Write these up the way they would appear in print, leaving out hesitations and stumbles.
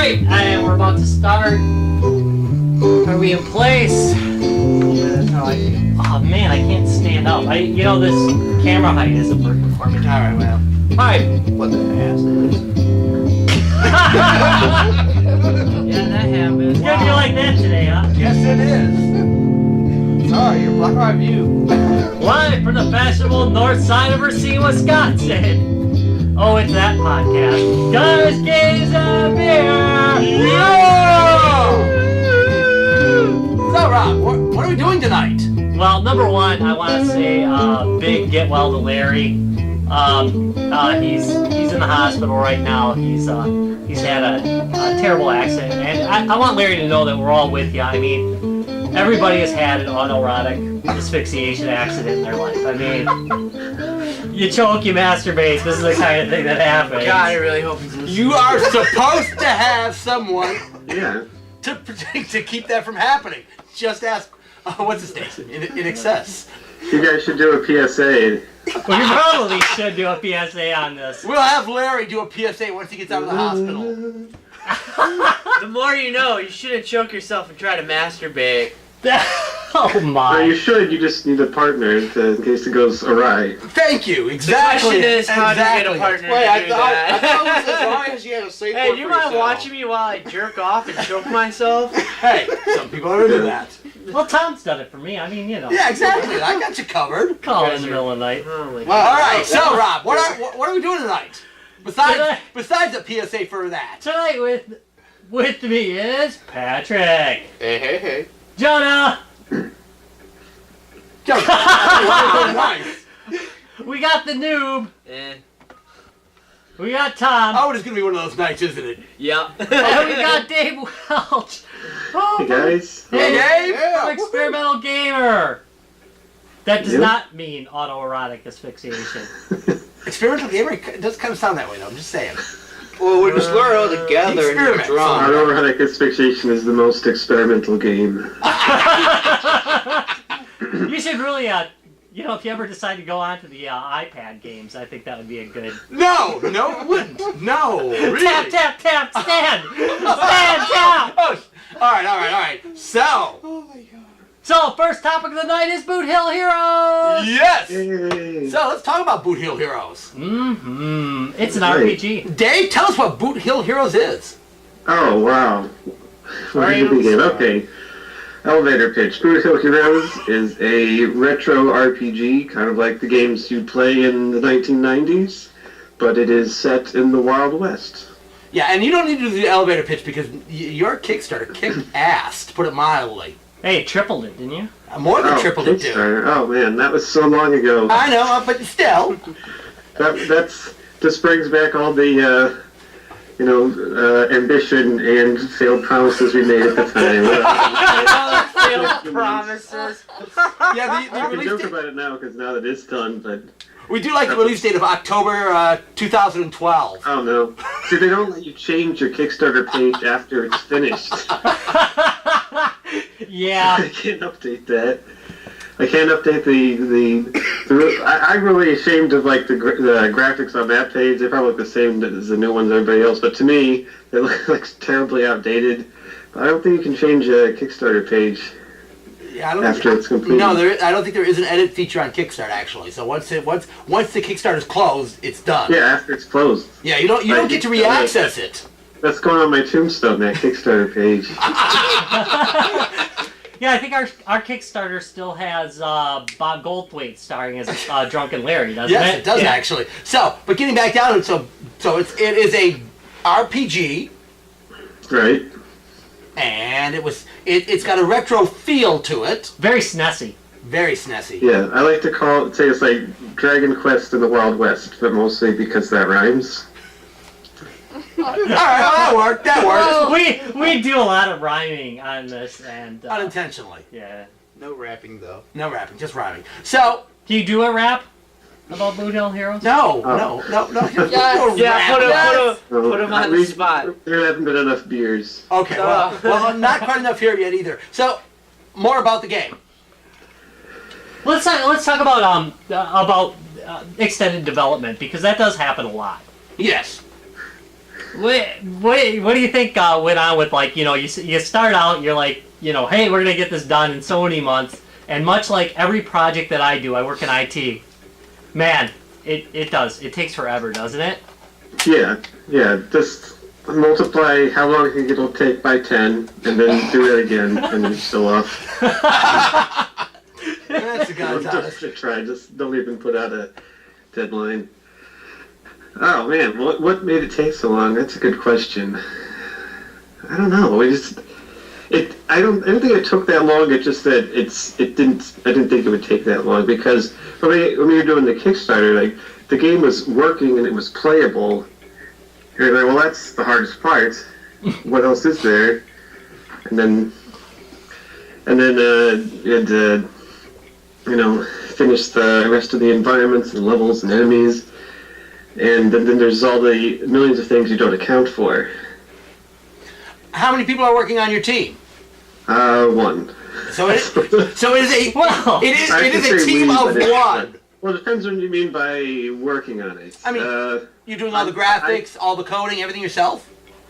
Alright, and we're about to start. Are we in place? That's how I feel. Oh man, I can't stand up. You know, this camera height isn't working for me. Alright, well. Alright. What the ass is? Yeah, that happened. It's gonna be like that today, huh? Yes, it is. Sorry, you're blocking my view. Live from the fashionable north side of Racine, Wisconsin. Oh, it's that podcast. Gutter Geeks and Beer! Yeah! So, Rob, what are we doing tonight? Well, number one, I want to say big get well to Larry. He's in the hospital right now. He's had a terrible accident, and I want Larry to know that we're all with you. I mean, everybody has had an autoerotic asphyxiation accident in their life. I mean, you choke, you masturbate. This is the kind of thing that happens. God, I really hope he's listening. You are supposed to have someone Yeah. to keep that from happening. Just ask, what's his name? In excess. You guys should do a PSA. Well, you probably should do a PSA on this. We'll have Larry do a PSA once he gets out of the hospital. The more you know, you shouldn't choke yourself and try to masturbate. Oh Well, my. you should. You just need a partner in case it goes awry. Thank you. Exactly. The question is, how do you get a partner Wait, to do that? I thought it was as long as you had a safe Hey, word do you for mind yourself. watching me while I jerk off and choke myself? Hey, some people are into that. Well, Tom's done it for me. I mean, you know. Yeah, exactly. I got you covered. Call in the middle of the night. Oh my Well, All right, so Rob, what are we doing tonight? Besides a PSA for that. Tonight with me is Patrick, Hey. Jonah. Wow, nice. We got the noob. Eh. We got Tom. Oh, it's gonna be one of those nights, isn't it? Yep. And we got Dave Welch. Oh, Hey guys. Hey, Dave. from Experimental Gamer. That does Yep. not mean autoerotic asphyxiation. Experimental gamer it does kind of sound that way, though. I'm just saying. Well, when you slur it all together and you're Experiment. drunk. Autoerotic asphyxiation is the most experimental game. You should really, if you ever decide to go on to the iPad games, I think that would be a good... No, it wouldn't. No, really. Tap, tap, tap, stand! Stand, tap! Oh, all right. So, first topic of the night is Boot Hill Heroes! Yes. Yay. So let's talk about Boot Hill Heroes. Mm-hmm. It's an Right. RPG. Dave, tell us what Boot Hill Heroes is. Oh wow. Where did we begin? Okay. Elevator pitch. Gutter Geeks is a retro RPG, kind of like the games you play in the 1990s, but it is set in the Wild West. Yeah, and you don't need to do the elevator pitch because your Kickstarter kicked ass, to put it mildly. Hey, tripled it, didn't you? More than tripled it, dude. Kickstarter. Oh man, that was so long ago. I know, but still. This brings back all the ambition and failed promises we made at the time. Failed promises. Yeah, I the can release joke date, about it now because now that it's done, but we do like the release date of October 2012. oh no. See, they don't let you change your Kickstarter page after it's finished. Yeah. I can't update that. I can't update I'm really ashamed of like the graphics on that page. They probably look the same as the new ones everybody else, but to me, they look like terribly outdated. But I don't think you can change a Kickstarter page Yeah, I don't after it's complete. No, I don't think there is an edit feature on Kickstarter actually. So once the Kickstarter's closed, it's done. Yeah, after it's closed. Yeah, you don't get to re-access it. That's going on my tombstone, that Kickstarter page. Yeah, I think our Kickstarter still has Bob Goldthwait starring as Drunken Larry, doesn't it? Yes, it does actually. So, but getting back down to it, so it is a RPG, Right. and it's got a retro feel to it. Very SNESy. Very SNESy. Yeah, I like to say it's like Dragon Quest in the Wild West, but mostly because that rhymes. All right, well, that works. We do a lot of rhyming on this, and Unintentionally. yeah. No rapping, though. No rapping, just rhyming. So, Do you do a rap about Boot Hill Heroes? no. Yeah, put him on the spot. There haven't been enough beers. Okay, well, not quite enough here yet either. So, more about the game. Let's talk about extended development, because that does happen a lot. Yes. What do you think went on with, like, you start out, you're like, hey, we're going to get this done in so many months, and much like every project that I do, I work in IT, man, it takes forever, doesn't it? Yeah, just multiply how long you think it'll take by 10, and then do it again, and then still off. That's the guy's honest. Just try, just don't even put out a deadline. Oh man, what made it take so long? That's a good question. I don't know. I don't think it took that long. It's just that I didn't think it would take that long, because when we were doing the Kickstarter, like, the game was working and it was playable. You're like, well, that's the hardest part. What else is there? And then you had to, finish the rest of the environments and levels and enemies. And then there's all the millions of things you don't account for. How many people are working on your team? One. So it is Wow. it is a team of one. Well, it depends on what you mean by working on it. I mean, you're doing all the graphics, all the coding, everything yourself?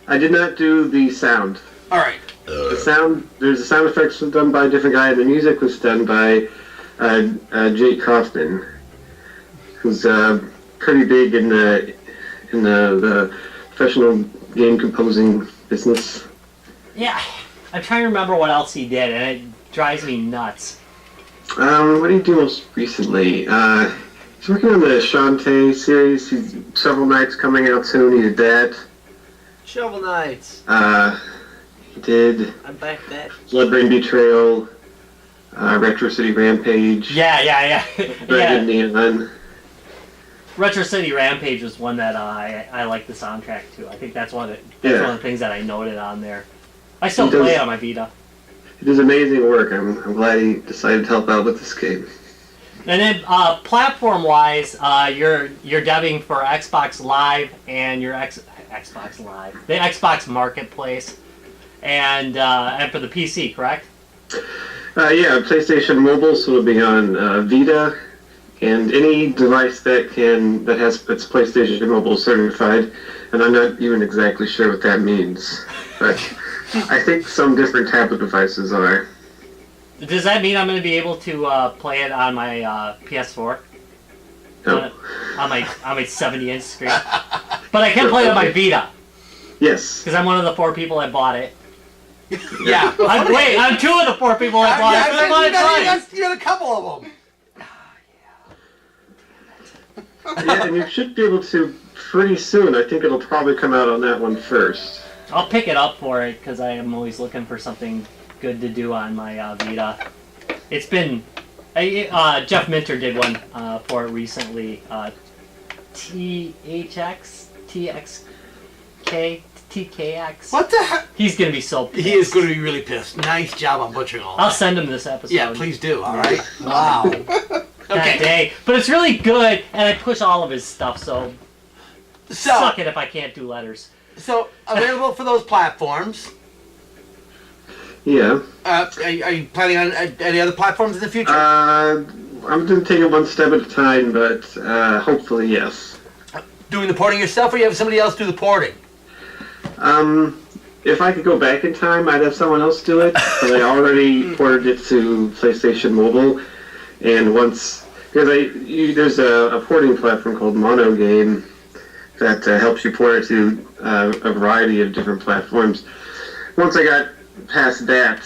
I did not do the sound. All right. There's the sound effects was done by a different guy, and the music was done by Jake Kaufman, who's pretty big in the professional game composing business. Yeah, I'm trying to remember what else he did, and it drives me nuts. What did he do most recently? He's working on the Shantae series. He's Shovel Knight's coming out soon. He did that. Shovel Knights. He did I'm back that. Bloodbrain Betrayal, Retro City Rampage. Yeah. Dragon Neon. Retro City Rampage was one that I like the soundtrack to. I think that's one of the things that I noted on there. I still play it on my Vita. He does amazing work. I'm glad he decided to help out with this game. And then platform-wise, you're debbing for Xbox Live and your Xbox Live, the Xbox Marketplace, and for the PC, correct? Yeah, PlayStation Mobile, so it'll be on Vita and any device that has its PlayStation Mobile certified. And I'm not even exactly sure what that means, but I think some different tablet devices are. Does that mean I'm going to be able to play it on my PS4? No. On my 70-inch screen? But I can play it on my Vita, Yes. because I'm one of the 4 people that bought it. Yeah. I'm 2 of the 4 people that bought it. 'Cause I bought it twice. You got a couple of them. Yeah, and you should be able to pretty soon. I think it'll probably come out on that one first. I'll pick it up for it, because I am always looking for something good to do on my Vita. It's been... Jeff Minter did one for it recently. TKX? What the heck? He's going to be so pissed. He is going to be really pissed. Nice job on butchering all I'll that. send him this episode. Yeah, please do. All right. Wow. That Okay. day. But it's really good, and I push all of his stuff, so suck it if I can't do letters. So available for those platforms. Yeah. Are you planning on any other platforms in the future? I'm going to take it one step at a time, but hopefully, yes. Doing the porting yourself, or you have somebody else do the porting? If I could go back in time, I'd have someone else do it, but I already ported it to PlayStation Mobile, and because there's a porting platform called MonoGame that helps you port it to a variety of different platforms. Once I got past that,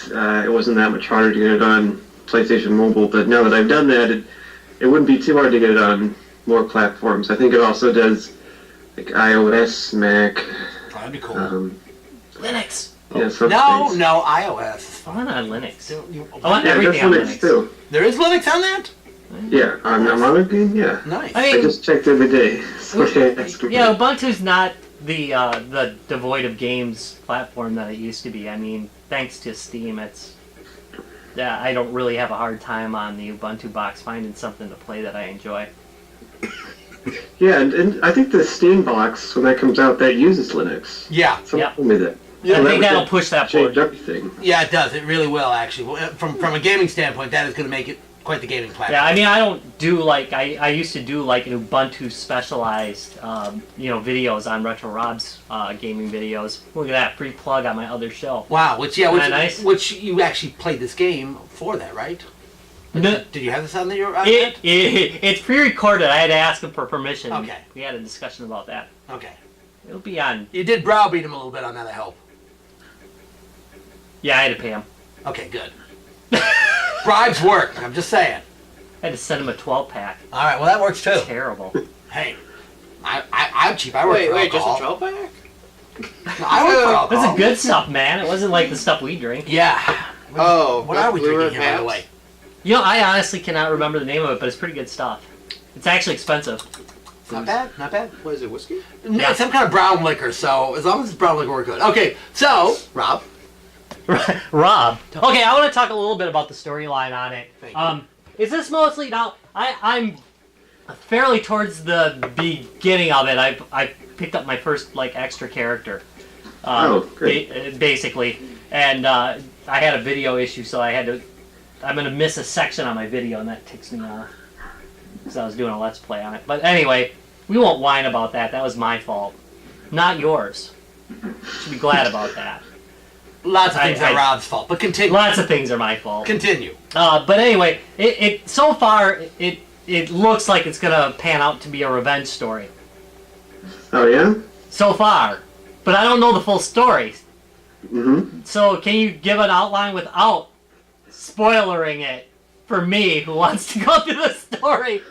it wasn't that much harder to get it on PlayStation Mobile, but now that I've done that, it wouldn't be too hard to get it on more platforms. I think it also does like iOS, Mac. That'd be cool. Linux. Yeah, some No, things. iOS. I want on Linux. I Oh, want Yeah, everything on that's Linux. Linux too. there is Linux on that? Yeah, on MonoGame, yeah. Nice. I I mean, just checked every day. So yeah, Ubuntu's not the devoid of games platform that it used to be. I mean, thanks to Steam, I don't really have a hard time on the Ubuntu box finding something to play that I enjoy. Yeah, and I think the Steam box, when that comes out, that uses Linux. Yeah. Someone Yeah. told me that. I think that'll push that Change forward. everything. Yeah, it does. It really will, actually. From a gaming standpoint, that is going to make it quite the gaming platform. Yeah, I mean, I don't do like I used to do like Ubuntu specialized, videos on Retro Rob's gaming videos. Look at that free plug on my other show. Wow, which nice? which you actually played this game for that, right? No, Did you have this on your? it's pre-recorded. I had to ask him for permission. Okay. We had a discussion about that. Okay. It'll be on. You did browbeat him a little bit on that, I hope. Yeah, I had to pay him. Okay, good. Bribes work. I'm just saying. I had to send him a 12-pack. All right, well that works too. Terrible. Hey, I'm cheap. I work for Wait, just a alcohol. 12-pack? No, I work for alcohol. This is good stuff, man. It wasn't like the stuff we drink. Yeah. Oh, What are we Blue drinking River here, by the Pabst? way? You know, I honestly cannot remember the name of it, but it's pretty good stuff. It's actually expensive. Not bad. Not bad. What is it, whiskey? Yeah. It's some kind of brown liquor, so as long as it's brown liquor, we're good. Okay, so Rob. Rob. Okay, I want to talk a little bit about the storyline on it. Thank you. Is this mostly now? I'm fairly towards the beginning of it. I picked up my first like extra character. Great. Basically, and I had a video issue, so I'm gonna miss a section on my video, and that ticks me off because I was doing a let's play on it. But anyway, we won't whine about that. That was my fault, not yours. Should be glad about that. Lots of things are Rob's fault, but continue. Lots of things are my fault. Continue. But anyway, it so far it looks like it's gonna pan out to be a revenge story. Oh yeah. So far, but I don't know the full story. Mm-hmm. So can you give an outline without spoilering it for me, who wants to go through the story?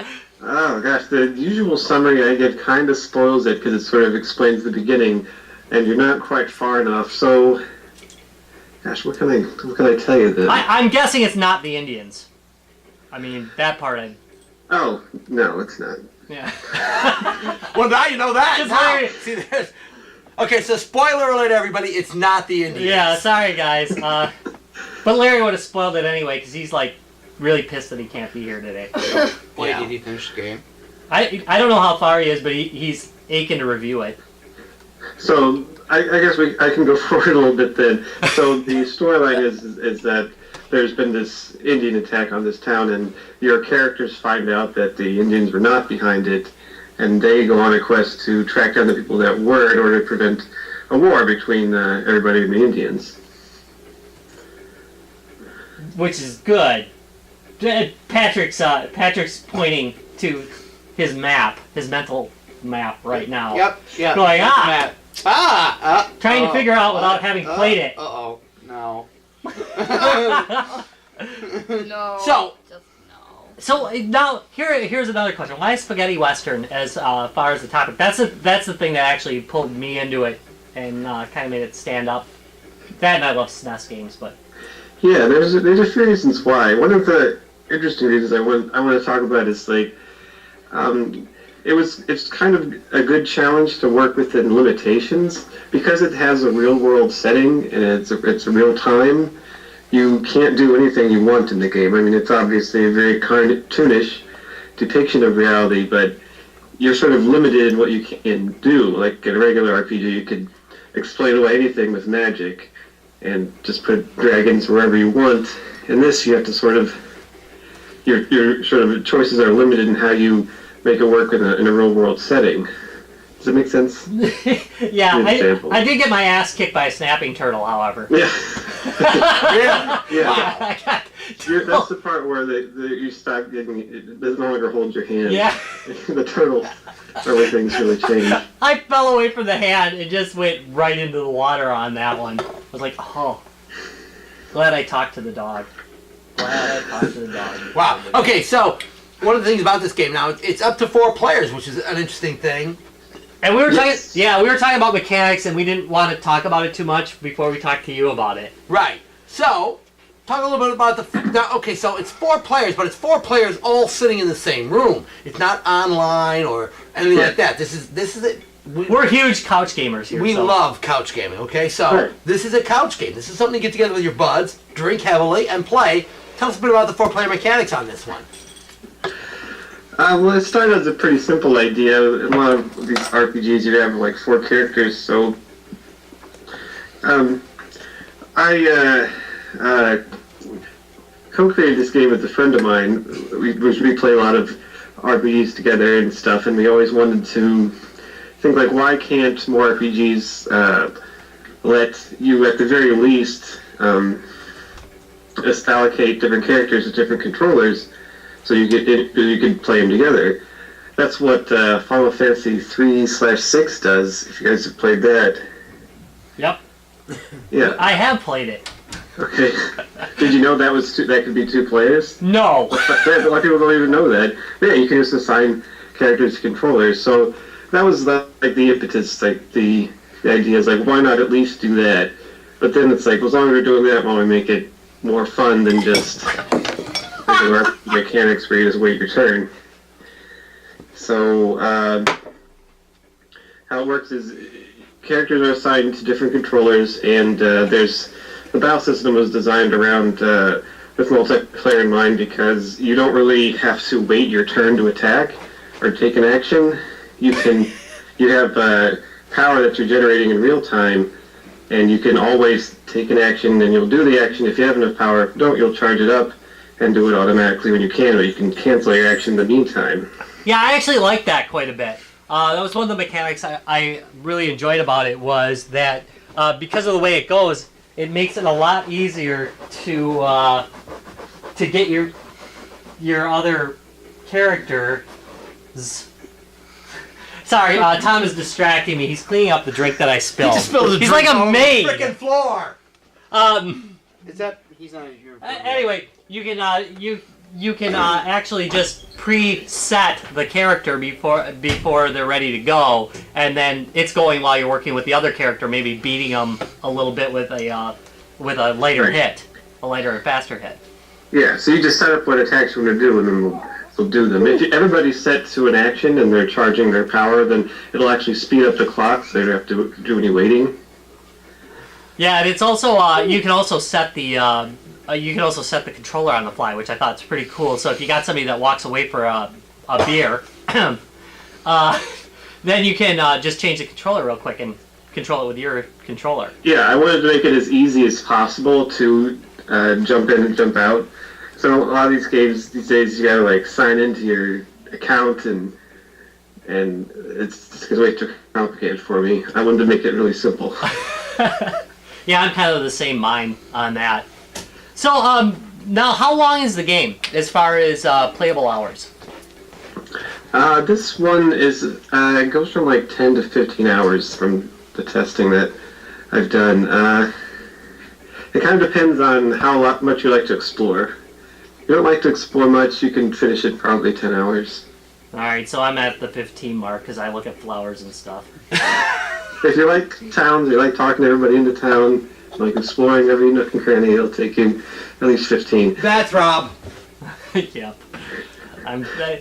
Oh gosh, the usual summary I give kind of spoils it because it sort of explains the beginning, and you're not quite far enough. So, gosh, what can I tell you then? I'm guessing it's not the Indians. I mean, that part Oh no, it's not. yeah. Well, now you know that. Just Now. Larry. See, okay, so spoiler alert, everybody. It's not the Indians. Yeah, sorry guys. But Larry would have spoiled it anyway because he's like really pissed that he can't be here today. Wait, Yeah. did you finish the game? I don't know how far he is, but he's aching to review it. So I guess I can go forward a little bit then. So the storyline is that there's been this Indian attack on this town, and your characters find out that the Indians were not behind it, and they go on a quest to track down the people that were in order to prevent a war between everybody and the Indians. Which is good. Patrick's pointing to his map, his mental map right now. Yep. Going, that's ah! Matt. Trying to figure out without having played it. Uh-oh. No. No. So- just no. So now here's another question. Why spaghetti western as far as the topic? That's the thing that actually pulled me into it and kind of made it stand up. That and I love SNES games, but Yeah, there's a few reasons why. One of the interesting reasons I want to talk about is like, it's kind of a good challenge to work within limitations because it has a real world setting and it's real time. You can't do anything you want in the game. I mean, it's obviously a very cartoonish depiction of reality, but you're sort of limited in what you can do. Like in a regular RPG, you could explain away anything with magic and just put dragons wherever you want. In this, you have to sort of, your sort of choices are limited in how you make it work in a real world setting. Does that make sense? yeah, Good example. I did get my ass kicked by a snapping turtle, however. Yeah. Yeah. Yeah. That's the part where you stop getting it doesn't no longer hold your hand. Yeah. The turtle, everything's really changed. I fell away from the hand and just went right into the water on that one. I was like, oh, glad I talked to the dog. Glad I talked to the dog. Wow. Okay, so one of the things about this game now, it's up to 4 players, which is an interesting thing. And we were Yes. we were talking about mechanics, and we didn't want to talk about it too much before we talked to you about it. Right. So, talk a little bit about okay, so it's 4 players, but it's 4 players all sitting in the same room. It's not online or anything like that. This is it. We're huge couch gamers here. We so. love couch gaming, okay? So, Right. this is a couch game. This is something to get together with your buds, drink heavily, and play. Tell us a bit about the 4-player mechanics on this one. Well, it started as a pretty simple idea. In a lot of these RPGs, you have like 4 characters. So, co-created this game with a friend of mine. We play a lot of RPGs together and stuff, and we always wanted to think like, why can't more RPGs let you, at the very least, just allocate different characters to different controllers, so you can play them together. That's what Final Fantasy 3/6 does. If you guys have played that. Yep. Yeah. I have played it. Okay. Did you know that that could be 2 players? No. A lot of people don't even know that. Yeah, you can just assign characters to controllers. So that was the impetus, like the idea is like, why not at least do that? But then it's like, well, as long as we're doing that, why don't we make it more fun than just mechanics where you just wait your turn. So how it works is characters are assigned to different controllers, and the battle system was designed around with multiplayer in mind, because you don't really have to wait your turn to attack or take an action. You have power that you're generating in real time, and you can always take an action, and you'll do the action. If you have enough power, if you don't, you'll charge it up and do it automatically when you can, or you can cancel your action in the meantime. Yeah, I actually like that quite a bit. That was one of the mechanics I really enjoyed about it, was that because of the way it goes, it makes it a lot easier to get your other characters. Sorry, Tom is distracting me. He's cleaning up the drink that I spilled. He just spilled the He's drink like a all over maid. the frickin' floor. Is that he's not here? Anyway, you can actually just preset the character before they're ready to go, and then it's going while you're working with the other character, maybe beating them a little bit with a lighter hit, a lighter and faster hit. Yeah, so you just set up what attacks you want to do, and then we'll do them. If everybody's set to an action and they're charging their power, then it'll actually speed up the clock, so you don't have to do any waiting. Yeah, and it's also you can also set the controller on the fly, which I thought was pretty cool. So if you got somebody that walks away for a beer, then you can just change the controller real quick and control it with your controller. Yeah, I wanted to make it as easy as possible to jump in and jump out. So a lot of these games these days, you gotta like sign into your account, and it's just way too complicated for me. I wanted to make it really simple. Yeah, I'm kind of the same mind on that. So, now how long is the game as far as playable hours? This one goes from like 10 to 15 hours from the testing that I've done. It kind of depends on how much you like to explore. If you don't like to explore much, you can finish it probably 10 hours. Alright, so I'm at the 15 mark because I look at flowers and stuff. If you like towns, you like talking to everybody in the town, like exploring every nook and cranny, it'll take you at least 15. That's Rob. Yep.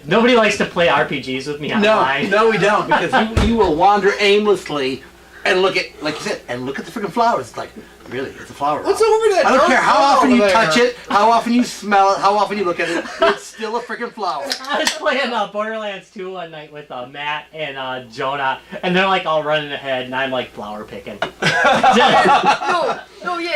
Nobody likes to play RPGs with me online. No, we don't, because you will wander aimlessly and look at, like you said, and look at the freaking flowers. It's like, really, it's a flower. What's over there? I don't care how often you over touch there? it, how often you smell it, how often you look at it. It's still a freaking flower. I was playing Borderlands 2 one night with Matt and Jonah, and they're like all running ahead, and I'm like flower picking. Yeah,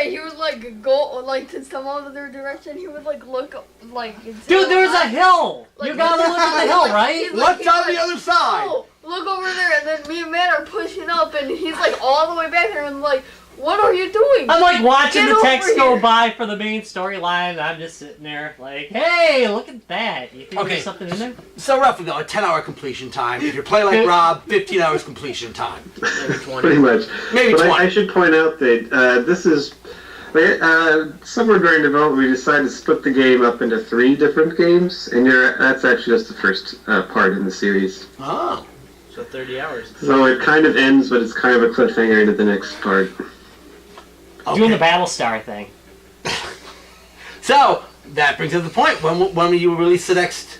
he would like go like to some other direction. He would like look like. Dude, there's a hill. Like, You gotta look at the hill, right? he's like- What's on the other side? Oh, look over there, and then me and Matt are pushing up, and he's like all the way back there, and like, what are you doing? I'm like watching Get the text over go here. by for the main storyline, and I'm just sitting there like, hey, look at that. You think Okay. there's something in there? So roughly though, a 10-hour completion time. If you play like Rob, 15 hours completion time. Maybe 20. Pretty much. Maybe But 20. I should point out that this is... somewhere during development, we decided to split the game up into 3 different games, and that's actually just the first part in the series. Oh. So 30 hours. So it kind of ends, but it's kind of a cliffhanger into the next part. Doing the Battlestar thing. So, that brings us to the point. When will you release the next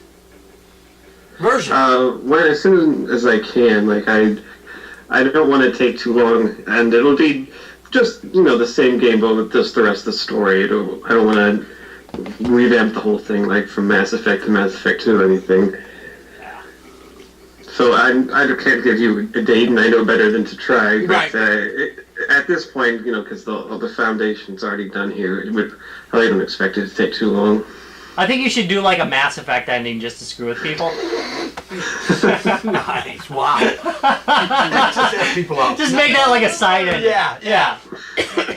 version? As soon as I can. Like I don't want to take too long, and it'll be just the same game, but with just the rest of the story. I don't want to revamp the whole thing like from Mass Effect to Mass Effect 2 or anything. So I can't give you a date, and I know better than to try. But Right. at this point, because the foundation's already done here, I don't expect it to take too long. I think you should do like a Mass Effect ending just to screw with people. Nice. Wow. Just set people up. Just make that like a side ending. Yeah.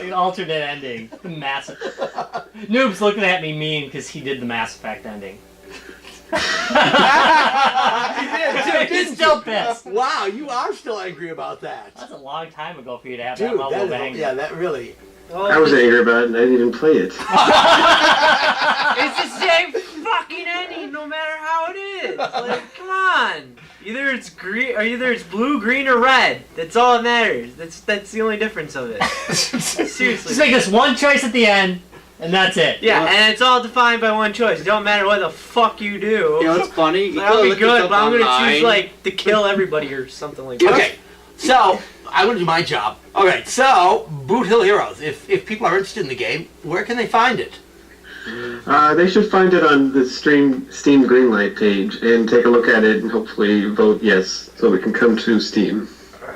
An alternate ending. Mass Noob's looking at me mean because he did the Mass Effect ending. He's still pissed. Wow, you are still angry about that. That's a long time ago for you to have Dude, that level of that anger. is, yeah, that really. I was angry about it and I didn't even play it. It's the same fucking ending, no matter how it is. Like, come on. Either it's green, or either it's blue, green, or red. That's all that matters. That's the only difference of it. Seriously. Just make us one choice at the end, and that's it. Yeah, and it's all defined by one choice. It don't matter what the fuck you do. You know what's funny? You That'll could be look good, this up but I'm gonna online. choose like to kill everybody or something like that. Okay, so I'm gonna do my job. Okay, so Boot Hill Heroes. If people are interested in the game, where can they find it? They should find it on the Steam Greenlight page and take a look at it and hopefully vote yes so we can come to Steam.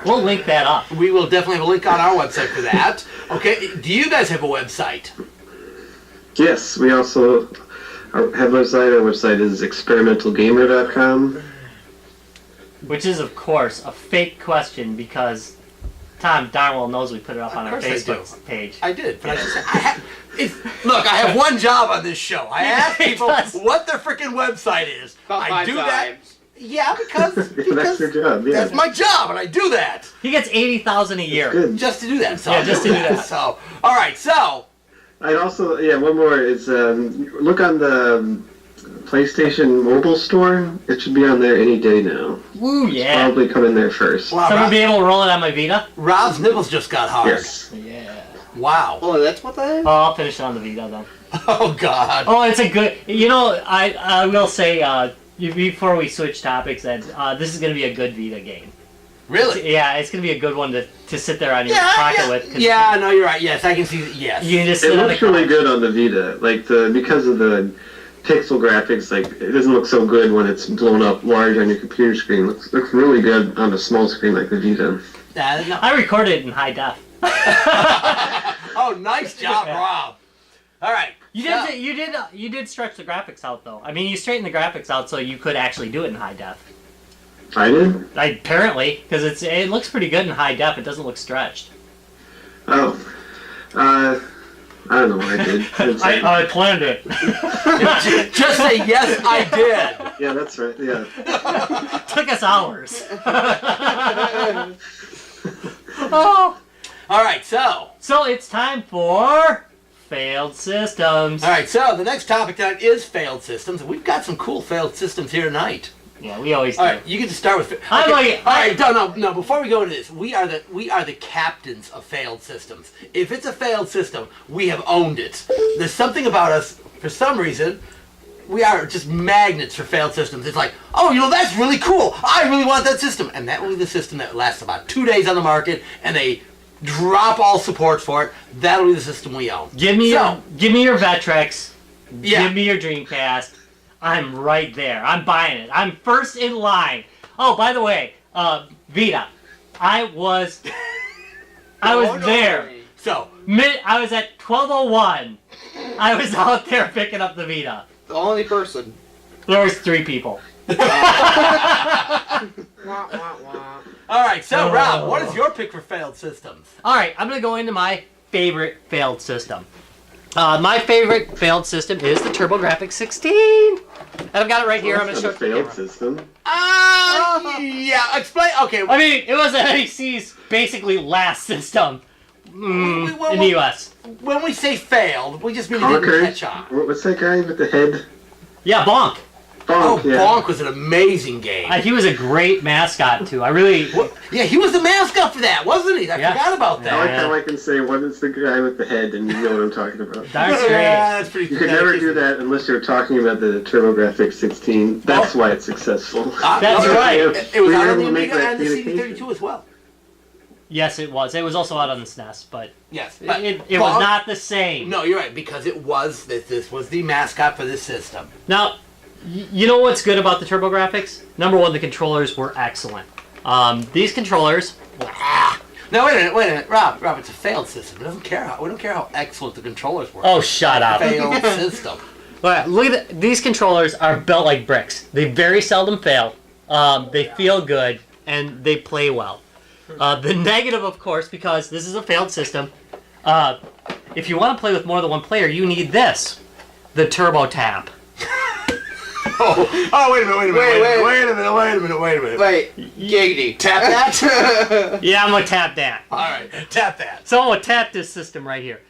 We'll link that up. We will definitely have a link on our website for that. Okay, do you guys have a website? Yes, we also have a website. Our website is experimentalgamer.com. Which is, of course, a fake question because Tom darn well knows we put it up on our Of course I Facebook page. I did, but I just look. I have one job on this show. I ask He people does. what their freaking website is. About I 5 do that. times. Yeah, because That's your job, yeah. that's my job, and I do that He gets 80,000 a year. Good. just to do that. So Yeah, just to do that. So, all right. So, I'd also, one more is look on the PlayStation mobile store. It should be on there any day now. Woo, yeah. Probably come in there first. wow, So I'm going to be able to roll it on my Vita? Rob's nipples just got hard. Yes. Yeah. Wow. Oh, that's what that is? Oh, I'll finish it on the Vita then. Oh God. Oh, it's a good... You know, I will say, before we switch topics, that this is going to be a good Vita game. Really? Yeah, it's going to be a good one to sit there on your pocket with. 'cause Yeah, no, you're right. Yes, I can see. Yes. You can just It sit on the looks really couch. good on the Vita. Like because of the pixel graphics, like it doesn't look so good when it's blown up large on your computer screen. Looks really good on a small screen like the Vita. No. I recorded it in high def. Oh, nice job, Yeah. Rob. All right. You did stretch the graphics out though. I mean, you straightened the graphics out so you could actually do it in high def. I did? Apparently, because it looks pretty good in high def. It doesn't look stretched. Oh. I don't know what I did. I planned it. Just say yes, I did. Yeah, that's right. Yeah. Took us hours. Oh. All right. So it's time for failed systems. All right. So the next topic tonight is failed systems, and we've got some cool failed systems here tonight. Yeah, we always do. All right. You get to start with. I'm like- all right. No. Before we go into this, we are the captains of failed systems. If it's a failed system, we have owned it. There's something about us. For some reason, we are just magnets for failed systems. It's like, oh, that's really cool. I really want that system. And that will be the system that lasts about 2 days on the market, and they drop all support for it. That'll be the system we own. Give me your Vectrex. Yeah. Give me your Dreamcast. I'm right there. I'm buying it. I'm first in line. Oh, by the way, Vita. I was there. So, I was at 12:01. I was out there picking up the Vita. The only person. There was 3 people. Wah, wah, wah. all right. So, Rob, what is your pick for failed systems? All right, I'm gonna go into my favorite failed system. My favorite failed system is the Turbografix 16. And I've got it right here. I'm gonna That's show not it a to the failed camera. system. Yeah. Explain. Okay. I mean, it was NEC's basically last system in the US. When we say failed, we just mean it didn't Conker? catch on. What's that guy with the head? Yeah, Bonk. Oh, Bonk, yeah. Bonk was an amazing game. He was a great mascot too. Yeah, he was the mascot for that, wasn't he? I Yeah. forgot about I that. like how I can say, what is the guy with the head, and you know what I'm talking about. That's Yeah, great. that's pretty You could pathetic, never do isn't it? that unless you're talking about the TurboGrafx 16. That's why it's successful. That's no, right. It was We out were on the able to make Amiga that and the communication. CD32 as well. Yes, it was. It was also out on the SNES, but Yes. it was not the same. No, you're right, because it was, this was the mascot for this system. Now, you know what's good about the TurboGrafx? Number one, the controllers were excellent. These controllers, No, wait a minute, Rob, it's a failed system. We don't care how excellent the controllers were. Oh, shut up. Failed system. But look at these controllers are built like bricks. They very seldom fail. They feel good and they play well. The negative, of course, because this is a failed system. If you want to play with more than one player, you need this, the Turbo Tap. Wait a minute. Wait, giggity. Tap that? Yeah, I'm gonna tap that. Alright, tap that. So I'm gonna tap this system right here.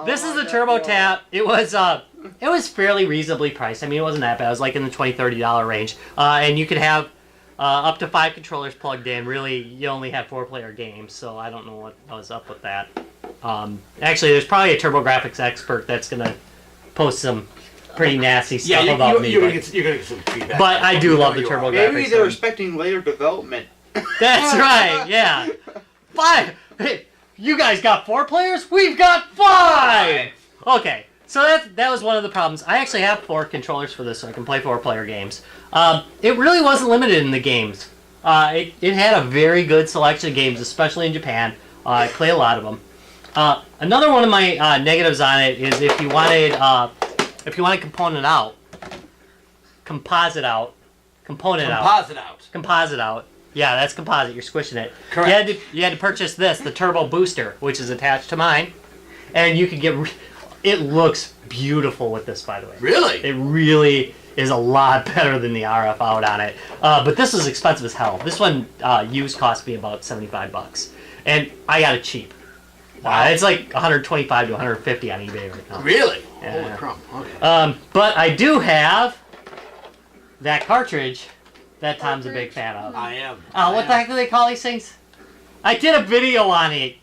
This is the Turbo Tap. It was fairly reasonably priced. I mean, it wasn't that bad. It was like in the $20-$30 range. And you could have up to 5 controllers plugged in. Really, you only had 4-player games, so I don't know what was up with that. Actually, there's probably a Turbografix expert that's gonna post some pretty nasty stuff about me. You're gonna get some feedback. But I do love the Turbografix. Maybe they're expecting later development. That's right, yeah. 5! Hey, you guys got 4 players? We've got 5! Okay, so that was one of the problems. I actually have 4 controllers for this, so I can play 4-player games. It really wasn't limited in the games. It had a very good selection of games, especially in Japan. I play a lot of them. Another one of my negatives on it is if you wanted composite out. Yeah, that's composite. You're squishing it. Correct. You had to purchase this, the Turbo Booster, which is attached to mine, and you can get. It looks beautiful with this, by the way. Really? It really is a lot better than the RF out on it. But this is expensive as hell. This one used cost me about $75, and I got it cheap. It's like $125 to $150 on eBay right now. Really? Yeah. Holy crap. Okay. But I do have that cartridge that Tom's a big fan of. I am. What the heck do they call these things? I did a video on it,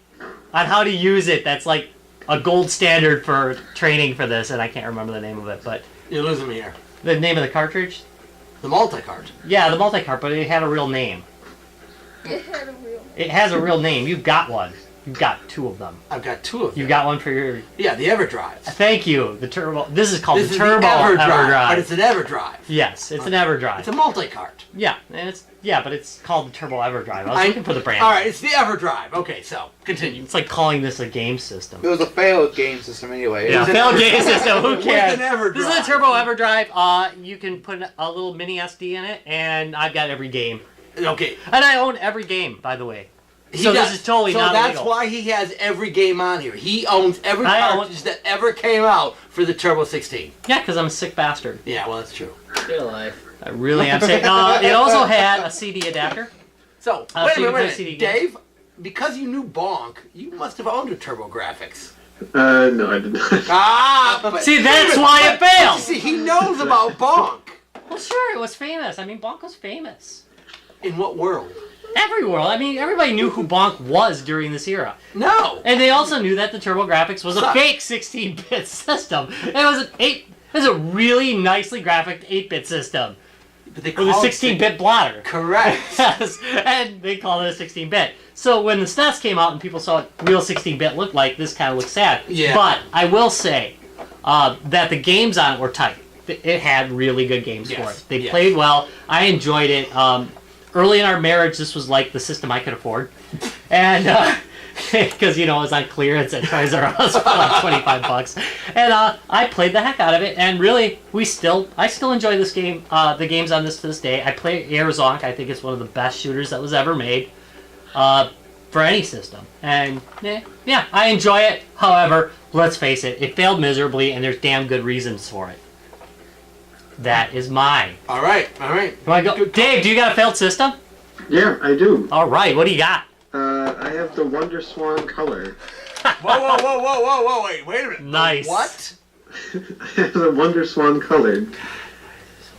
on how to use it. That's like a gold standard for training for this, and I can't remember the name of it. But You're losing me here. the name of the cartridge? The multi-cart. Yeah, the multi-cart, but it had a real name. It has a real name. You've got one. You've got 2 of them. I've got 2 of them. You got one for your... Yeah, the EverDrive. Thank you. The Turbo... This is called This the is Turbo the EverDrive, EverDrive. but it's an EverDrive. Yes, it's an EverDrive. It's a multi-cart. Yeah, and but it's called the Turbo EverDrive. I was looking for the brand. All right, it's the EverDrive. Okay, so continue. It's like calling this a game system. It was a failed game system anyway. Yeah, failed game system. Who cares? With an EverDrive. This is a Turbo EverDrive. You can put a little mini SD in it, and I've got every game. Okay. And I own every game, by the way. He So does. this is totally not So that's illegal. why he has every game on here. He owns every I own- cartridge that ever came out for the Turbo 16. Yeah, because I'm a sick bastard. Yeah, well, that's true. Your life. I really am sick. It also had a CD adapter. So, so wait a you can play minute. CD games? Dave, because you knew Bonk, you must have owned a Turbografx. No, I did not. But, See, that's why it failed. See, he knows about Bonk. Well, sure, it was famous. I mean, Bonk was famous. In what world? Every world. I mean, everybody knew who Bonk was during this era. No. And they also knew that the Turbografx was a Suck. fake 16-bit system. It was a really nicely graphic 8-bit system But they with a call it 16-bit blotter. Correct. Yes, and they called it a 16-bit. So when the SNES came out and people saw what real 16-bit looked like, this kind of looked sad. Yeah. But I will say that the games on it were tight. It had really good games for it. They played well. I enjoyed it. Early in our marriage, this was like the system I could afford. And because, it was on clearance at Toys R Us for like $25. And I played the heck out of it. And really, I still enjoy this game, the games on this to this day. I play Airzoc. I think it's one of the best shooters that was ever made for any system. And yeah, I enjoy it. However, let's face it, it failed miserably, and there's damn good reasons for it. That is mine. All right. Dave, do you got a failed system? Yeah, I do. All right, what do you got? I have the Wonder Swan color. Whoa, wait a minute. Nice. What? I have the Wonder Swan colored.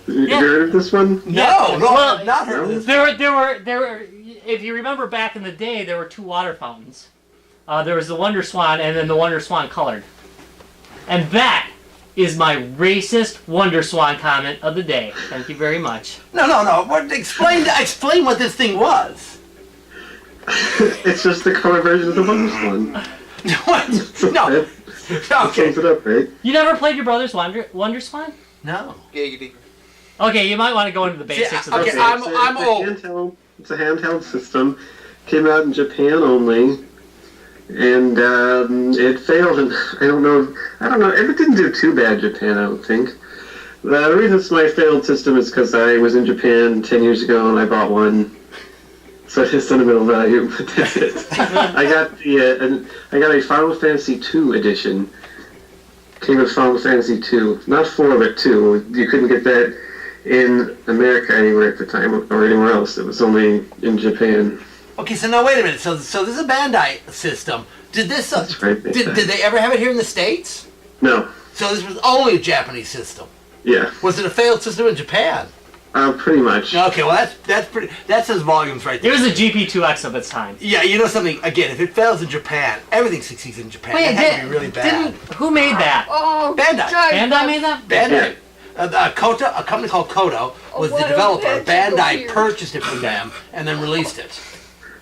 You Yeah. heard of this one? No, Well, I've not heard of this. There were. If you remember back in the day, there were 2 water fountains. There was the Wonder Swan and then the Wonder Swan colored. And that is my racist Wonder Swan comment of the day. Thank you very much. No. Explain what this thing was. It's just the color version of the Wonder Swan. What? No. It Okay. sums it up, right? You never played your brother's Wonder Swan? No. Giggity. Okay, you might want to go into the basics of okay, this. I'm old. It's a handheld system. came out in Japan only, and it failed. And I don't know. It didn't do too bad in Japan, I don't think. The reason it's my failed system is because I was in Japan 10 years ago and I bought one. So it's sentimental value, but that's it. I got a Final Fantasy II edition. Came with Final Fantasy II, not 4 but 2. You couldn't get that in America anywhere at the time or anywhere else. It was only in Japan. Okay, so now wait a minute. So this is a Bandai system. Did this? That's right. Did they ever have it here in the States? No. So this was only a Japanese system. Yeah. Was it a failed system in Japan? Pretty much. Okay, well that's pretty. That says volumes right It there. was a GP2X of its time. Yeah, you know something. Again, if it fails in Japan, everything succeeds in Japan. That had to be really bad. Who made that? Oh, Bandai. God. Bandai made that? Bandai. A company called Koto was the what a developer. bad Bandai here. purchased it from them and then released it.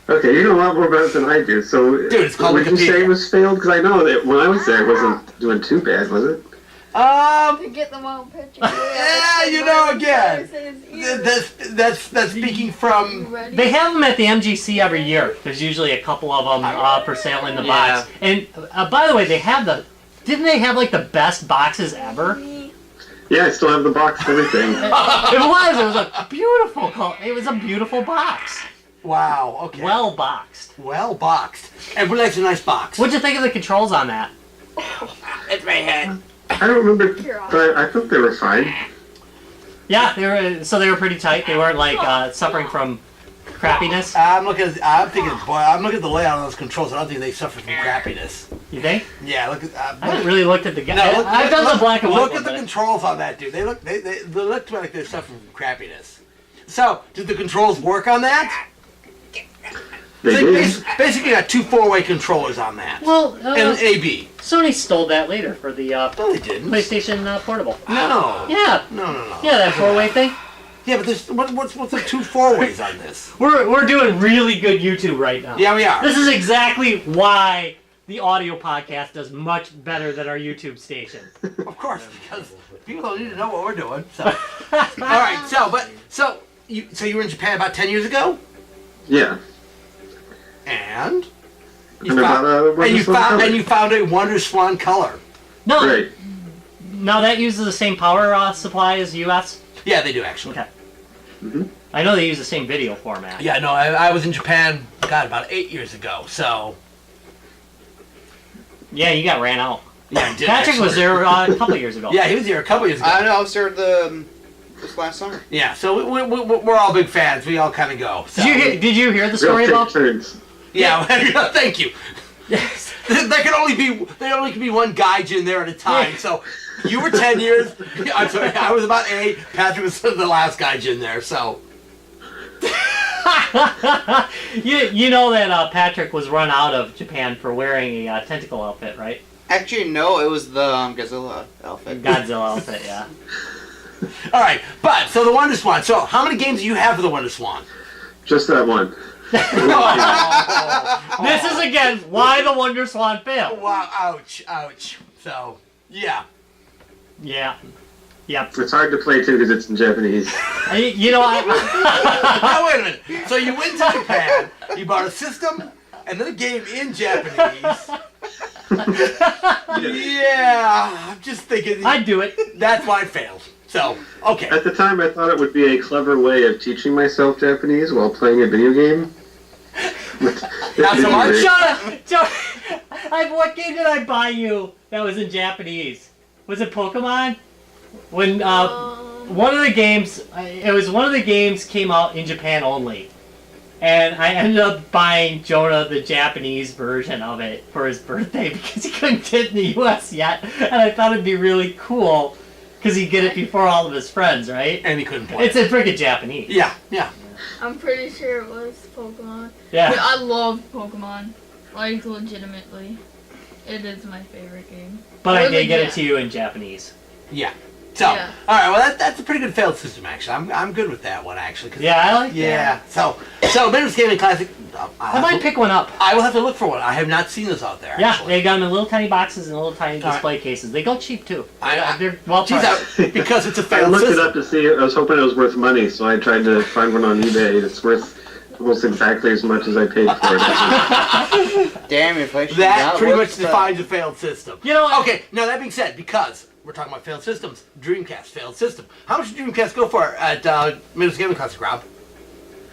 Okay, you know a lot more about it than I do. So, Dude, it's called would you Wikipedia. say it was failed? Because I know that when I was there, it wasn't doing too bad, was it? To get them on picture. Yeah, you know, again, that's speaking from. They have them at the MGC every year. There's usually a couple of them for sale in the box. And by the way, didn't they have like the best boxes ever? Yeah, I still have the box and everything. It was a beautiful box. Wow. Okay. Well boxed. Well boxed. Everybody likes a nice box. What'd you think of the controls on that? It's my head. I don't remember, but I thought they were fine. Yeah, they were pretty tight. They weren't like suffering from crappiness. I'm looking at the layout of those controls. I don't think they suffer from crappiness. You think? Yeah, look at. I haven't really looked at the guy. No, I've done the black and white. Look at the controls on that, dude. They look like they're suffering from crappiness. So, did the controls work on that? They So did. basically, got two 4-way controllers on that. Well, And an AB. Sony stole that later for the No, they didn't. PlayStation Portable. No. Yeah. No. Yeah, that 4-way thing. Yeah, but there's what's the two 4-ways on this? We're doing really good YouTube right now. Yeah, we are. This is exactly why the audio podcast does much better than our YouTube station. Of course, because people don't need to know what we're doing. So, all right. So you were in Japan about 10 years ago, Yeah. and And about you found a Wonder Swan color. No, Right. no, that uses the same power supply as US. Yeah, they do actually. Okay. Mhm. I know they use the same video format. Yeah, no, I was in Japan, God, about 8 years ago. So Yeah, you got ran out. yeah, I did. Patrick was there a couple years ago. Yeah, he was here a couple years ago. I know. I was there this last summer. Yeah, so we're all big fans. We all kind of go. So. Did you hear the Real story take about? turns. Yeah, thank you. Yes. There can only be one gaijin there at a time. Yeah. So you were 10 years. I'm sorry, I was about 8. Patrick was the last gaijin there. So you know that Patrick was run out of Japan for wearing a tentacle outfit, right? Actually, no. It was the Godzilla outfit. Godzilla outfit, yeah. all right, but so the Wonder Swan. So how many games do you have for the Wonder Swan? Just that one. This is again why the Wonder Swan failed. Wow! Ouch! So yeah. Yeah. Yep. It's hard to play too because it's in Japanese. You know, Now wait a minute. So you went to Japan, you bought a system, and then a game in Japanese. Yeah, I'm just thinking. I'd do it. That's why it failed. So okay. At the time, I thought it would be a clever way of teaching myself Japanese while playing a video game. Not so much. Shut up! What game did I buy you that was in Japanese? Was it Pokemon? When one of the games came out in Japan only, and I ended up buying Jonah the Japanese version of it for his birthday because he couldn't get it in the U.S. yet, and I thought it'd be really cool because he'd get it before all of his friends, right? And he couldn't play. It's in freaking Japanese. Yeah. I'm pretty sure it was Pokemon. Yeah. But I love Pokemon. Like, legitimately. It is my favorite game. But I Or the did get it Jap. to you in Japanese. Yeah. So, Yeah. all right. Well, that's a pretty good failed system, actually. I'm good with that one, actually. 'Cause- Yeah, I like that. Yeah. So Midwest Gaming Classic. I might pick one up. I will have to look for one. I have not seen those out there. Yeah, Actually. they got them in little tiny boxes and little tiny All right. display cases. They go cheap too. I- They're well Geez, priced. because it's a I failed looked system. it up to see. I was hoping it was worth money, so I tried to find one on eBay that's worth almost exactly as much as I paid for it. Damn inflation. That pretty much what's defines a failed system. You know what? Okay, now that being said, because we're talking about failed systems, Dreamcast, failed system. How much did Dreamcast go for at Midwest Gaming Classic, Rob?